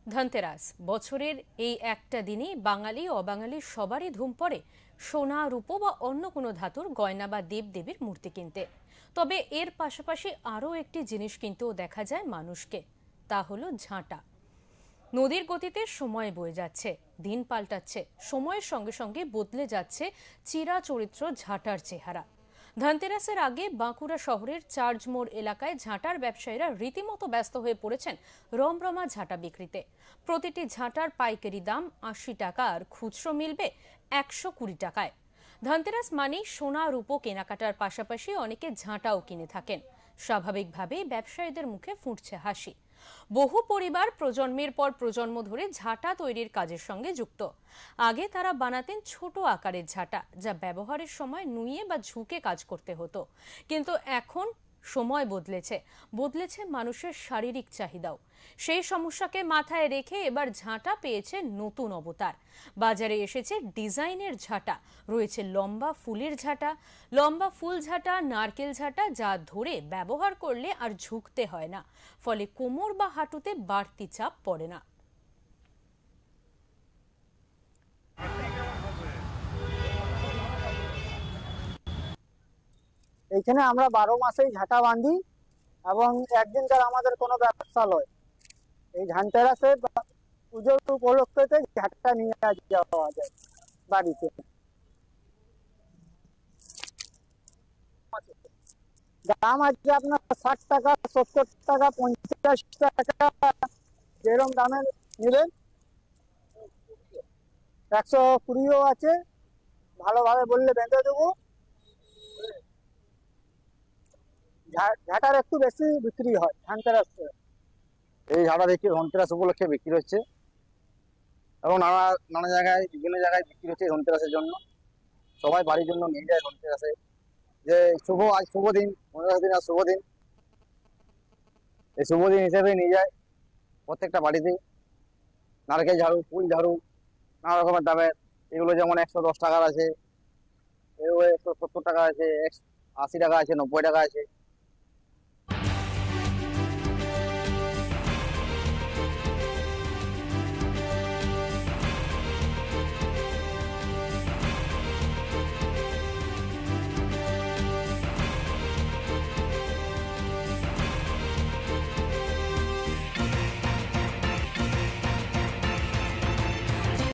ধনতেরাস বছরের এই একটা দিনেই বাঙালি অবাঙালি সবারই ধুম পড়ে সোনা রূপো বা অন্য কোনো ধাতুর গয়না বা দেবদেবীর মূর্তি কিনতে। তবে এর পাশাপাশি আরও একটি জিনিস কিনতেও দেখা যায় মানুষকে, তা হলো ঝাঁটা। নদীর গতিতে সময় বয়ে যাচ্ছে, দিন পাল্টাচ্ছে, সময়ের সঙ্গে সঙ্গে বদলে যাচ্ছে চিরাচরিত্র ঝাঁটার চেহারা। ধনতেরাসের আগে বাঁকুড়া শহরের চার্জ মোড় এলাকায় ঝাঁটার ব্যবসায়ীরা রীতিমতো ব্যস্ত হয়ে পড়েছেন রমরমা ঝাঁটা বিক্রিতে। প্রতিটি ঝাঁটার পাইকারি দাম ৮০ টাকা আর খুচরো মিলবে ১২০ টাকায়। ধনতেরাস মানেই সোনা রূপো কেনাকাটার পাশাপাশি অনেকে ঝাঁটাও কিনে থাকেন। স্বাভাবিকভাবেই ব্যবসায়ীদের মুখে ফুটছে হাসি। বহু পরিবার প্রজন্মের পর প্রজন্ম ধরে ঝাঁটা তৈরির কাজের সঙ্গে যুক্ত। আগে তারা বানাতেন ছোট আকারের ঝাঁটা, যা ব্যবহারের সময় নুয়ে বা ঝুঁকে কাজ করতে হতো। কিন্তু এখন সময় বদলেছে, বদলেছে মানুষের শারীরিক চাহিদাও। সেই সমস্যাকে মাথায় রেখে এবার ঝাঁটা পেয়েছে নতুন অবতার। বাজারে এসেছে ডিজাইনের ঝাঁটা, রয়েছে লম্বা ফুলের ঝাঁটা, লম্বা ফুল ঝাঁটা, নারকেল ঝাঁটা, যা ধরে ব্যবহার করলে আর ঝুঁকতে হয় না, ফলে কোমর বা হাঁটুতে বাড়তি চাপ পড়ে না। এইখানে আমরা 12 মাসেই ঝাঁটা বাঁধি এবং একদিন যারা আমাদের কোনো ব্যবসা লয়, এই ধানতেরাসে পুজোর উপলক্ষে ঝাঁটা নিয়ে যাওয়া যায় বাড়িতে। দাম আছে আপনার 60 টাকা, 70 টাকা, 50 টাকা, যেরকম দামের নেবেন। 120ও আছে, ভালোভাবে বললে বেঁধে দেবো। ঝাঁটার একটু বেশি বিক্রি হয় ধানতেরাসে। এই ঝাড়া দেখি ধনতেরাস উপলক্ষে বিক্রি হচ্ছে এবং নানা নানা জায়গায় বিভিন্ন জায়গায় বিক্রি হচ্ছে ধনতেরাসের জন্য। সবাই বাড়ির জন্য নিয়ে যায় ধনতেরাসে, যে আজ শুভ দিন, 15 দিন আর শুভ দিন, এই শুভ দিন হিসেবে নিয়ে যায় প্রত্যেকটা বাড়িতেই। নারকেল ঝাড়ু, ফুল ঝাড়ু, নানা রকমের দামের। এগুলো যেমন 110 টাকার আছে, এগুলো 170 টাকা আছে, 80 টাকা আছে, 90 টাকা আছে।